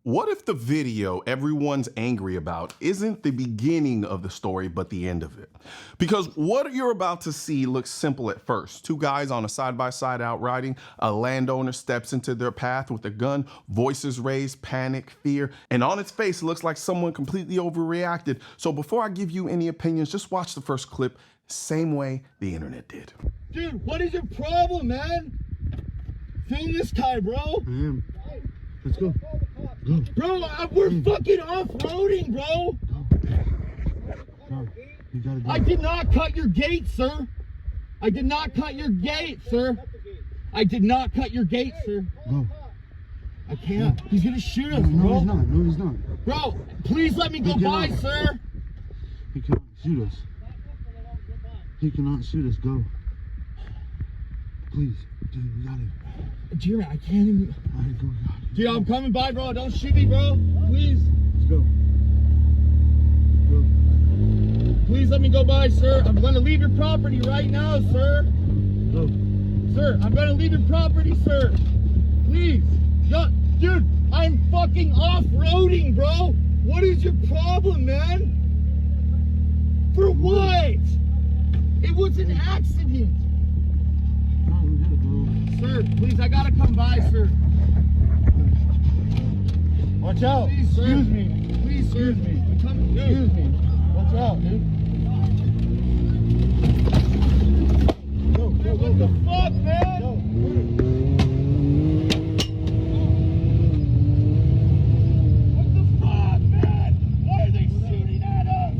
What if the video everyone's angry about isn't the beginning of the story, but the end of it? Because what you're about to see looks simple at first. Two guys on a side-by-side out riding, a landowner steps into their path with a gun, voices raised, panic, fear, and on its face it looks like someone completely overreacted. So before I give you any opinions, just watch the first clip, same way the internet did. Dude, what is your problem, man? Film this guy, bro. I am. Let's go. Go. Bro, we're fucking off-roading, bro. Go. You gotta go. I did not cut your gate, sir. I did not cut your gate, sir. I did not cut your gate, sir. Go. I can't. He's gonna shoot us, No, bro. he's not. No, he's not. Bro, please let me go by, sir. He cannot shoot us. He cannot shoot us. Go. Please. Dude, we got it. Jeremy, I can't even. All right, go. We got it. Dude, I'm coming by, bro. Don't shoot me, bro. Please. Let's go. Go. Please let me go by, sir. I'm gonna leave your property right now, sir. Go. Sir, I'm gonna leave your property, sir. Please. Dude, I'm fucking off-roading, bro. What is your problem, man? For what? It was an accident. No, we gotta go. Sir, please, I gotta come by, sir. Watch out. Please, sir. Excuse me. Please, sir. Excuse me. I'm coming, dude. Excuse me. Watch out, dude. Go, go, go, What the go. fuck, man? Go. What the fuck, man? Why are they shooting at us?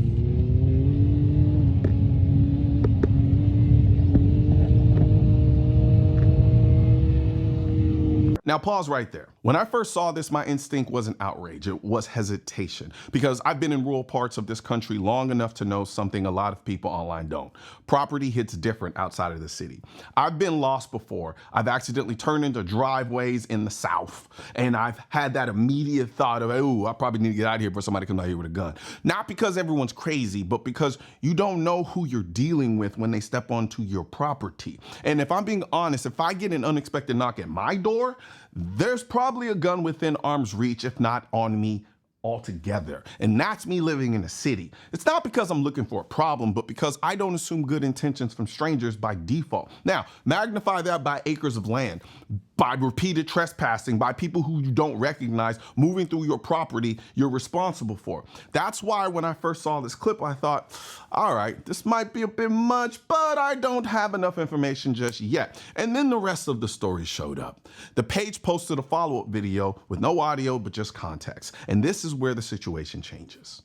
Now pause right there. When I first saw this, my instinct wasn't outrage, it was hesitation. Because I've been in rural parts of this country long enough to know something a lot of people online don't. Property hits different outside of the city. I've been lost before. I've accidentally turned into driveways in the South. And I've had that immediate thought of, oh, I probably need to get out of here before somebody comes out here with a gun. Not because everyone's crazy, but because you don't know who you're dealing with when they step onto your property. And if I'm being honest, if I get an unexpected knock at my door, there's probably a gun within arm's reach, if not on me altogether. And that's me living in a city. It's not because I'm looking for a problem, but because I don't assume good intentions from strangers by default. Now, magnify that by acres of land, by repeated trespassing, by people who you don't recognize moving through your property you're responsible for. That's why when I first saw this clip, I thought, all right, this might be a bit much, but I don't have enough information just yet. And then the rest of the story showed up. The page posted a follow-up video with no audio, but just context. And this is where the situation changes.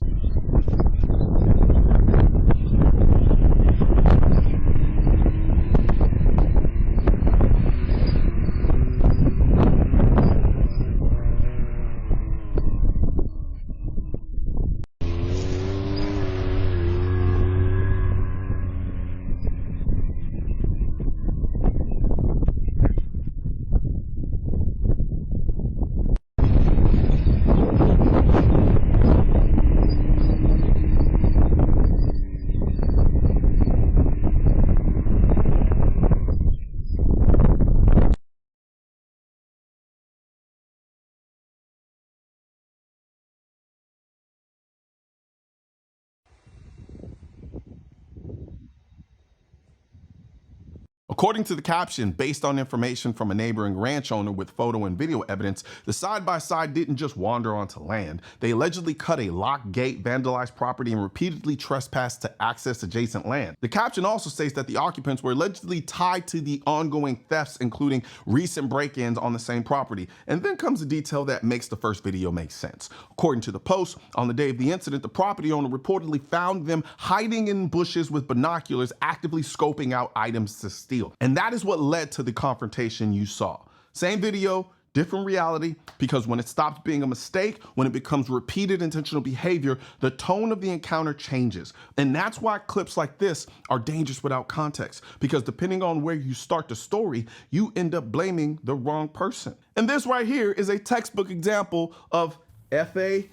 According to the caption, based on information from a neighboring ranch owner with photo and video evidence, the side-by-side didn't just wander onto land. They allegedly cut a locked gate, vandalized property, and repeatedly trespassed to access adjacent land. The caption also states that the occupants were allegedly tied to the ongoing thefts, including recent break-ins on the same property. And then comes the detail that makes the first video make sense. According to the post, on the day of the incident, the property owner reportedly found them hiding in bushes with binoculars, actively scoping out items to steal. And that is what led to the confrontation you saw. Same video, different reality, because when it stops being a mistake, when it becomes repeated intentional behavior, the tone of the encounter changes. And that's why clips like this are dangerous without context, because depending on where you start the story, you end up blaming the wrong person. And this right here is a textbook example of FAFO.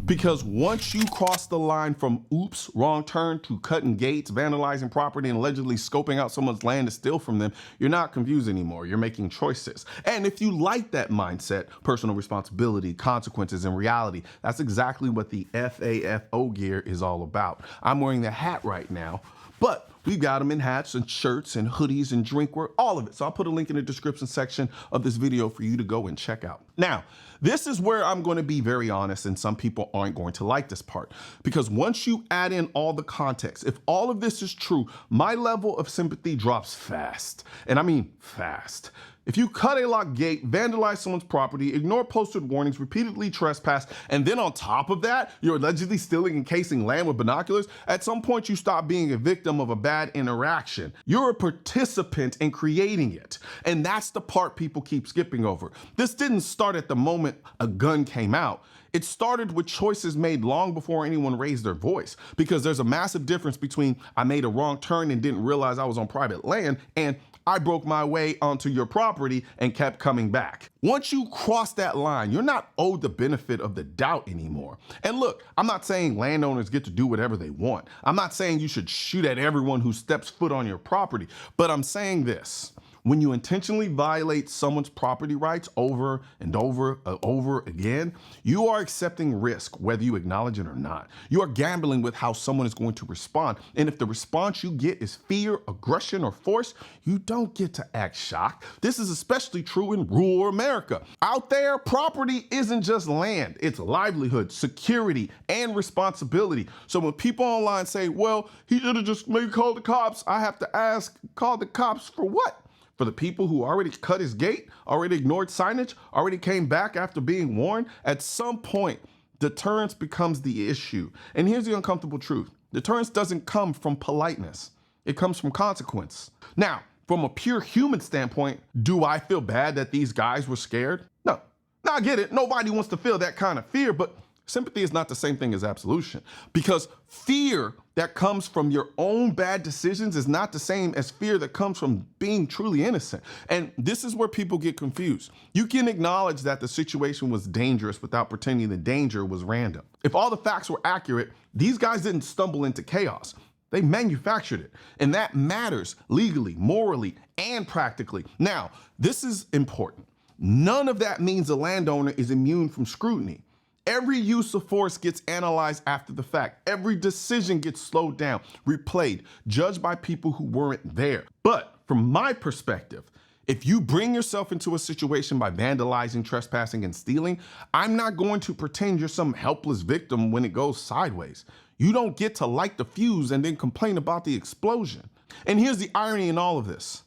Because once you cross the line from oops, wrong turn to cutting gates, vandalizing property, and allegedly scoping out someone's land to steal from them, you're not confused anymore. You're making choices. And if you like that mindset, personal responsibility, consequences, and reality, that's exactly what the FAFO gear is all about. I'm wearing the hat right now, but we've got them in hats and shirts and hoodies and drinkware, all of it. So I'll put a link in the description section of this video for you to go and check out. Now, this is where I'm going to be very honest, and some people aren't going to like this part, because once you add in all the context, if all of this is true, my level of sympathy drops fast. And I mean fast. If you cut a locked gate, vandalize someone's property, ignore posted warnings, repeatedly trespass, and then on top of that, you're allegedly stealing and casing land with binoculars, at some point you stop being a victim of a bad interaction. You're a participant in creating it. And that's the part people keep skipping over. This didn't start at the moment a gun came out. It started with choices made long before anyone raised their voice, because there's a massive difference between I made a wrong turn and didn't realize I was on private land and I broke my way onto your property and kept coming back. Once you cross that line, you're not owed the benefit of the doubt anymore. And look, I'm not saying landowners get to do whatever they want. I'm not saying you should shoot at everyone who steps foot on your property, but I'm saying this. When you intentionally violate someone's property rights over and over again, you are accepting risk, whether you acknowledge it or not. You are gambling with how someone is going to respond. And if the response you get is fear, aggression, or force, you don't get to act shocked. This is especially true in rural America. Out there, property isn't just land. It's livelihood, security, and responsibility. So when people online say, well, he should have just maybe called the cops, I have to ask, call the cops for what? For the people who already cut his gate, already ignored signage, already came back after being warned? At some point, deterrence becomes the issue. And here's the uncomfortable truth. Deterrence doesn't come from politeness. It comes from consequence. Now, from a pure human standpoint, do I feel bad that these guys were scared? No. Now I get it. Nobody wants to feel that kind of fear, but sympathy is not the same thing as absolution, because fear that comes from your own bad decisions is not the same as fear that comes from being truly innocent. And this is where people get confused. You can acknowledge that the situation was dangerous without pretending the danger was random. If all the facts were accurate, these guys didn't stumble into chaos. They manufactured it. And that matters legally, morally, and practically. Now, this is important. None of that means the landowner is immune from scrutiny. Every use of force gets analyzed after the fact. Every decision gets slowed down, replayed, judged by people who weren't there. But from my perspective, if you bring yourself into a situation by vandalizing, trespassing, and stealing, I'm not going to pretend you're some helpless victim when it goes sideways. You don't get to light the fuse and then complain about the explosion. And here's the irony in all of this.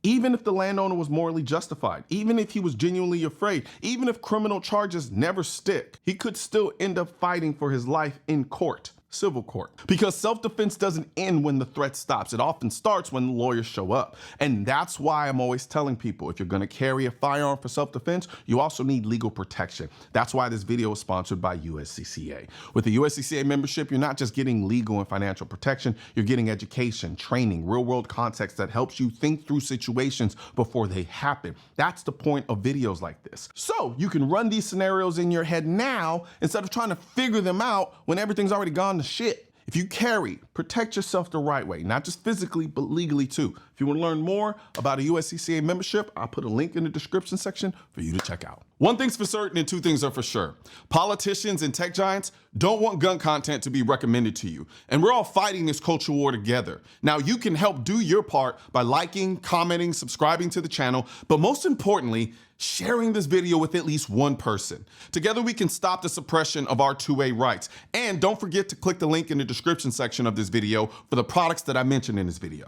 Even if the landowner was morally justified, even if he was genuinely afraid, even if criminal charges never stick, he could still end up fighting for his life in court. Civil court. Because self-defense doesn't end when the threat stops. It often starts when the lawyers show up. And that's why I'm always telling people, if you're going to carry a firearm for self-defense, you also need legal protection. That's why this video is sponsored by USCCA. With the USCCA membership, you're not just getting legal and financial protection, you're getting education, training, real-world context that helps you think through situations before they happen. That's the point of videos like this. So you can run these scenarios in your head now instead of trying to figure them out when everything's already gone to shit. If you carry, protect yourself the right way, not just physically, but legally too. If you want to learn more about a USCCA membership, I'll put a link in the description section for you to check out. One thing's for certain and two things are for sure. Politicians and tech giants don't want gun content to be recommended to you. And we're all fighting this culture war together. Now you can help do your part by liking, commenting, subscribing to the channel, but most importantly, sharing this video with at least one person. Together we can stop the suppression of our 2A rights. And don't forget to click the link in the description section of this video for the products that I mentioned in this video.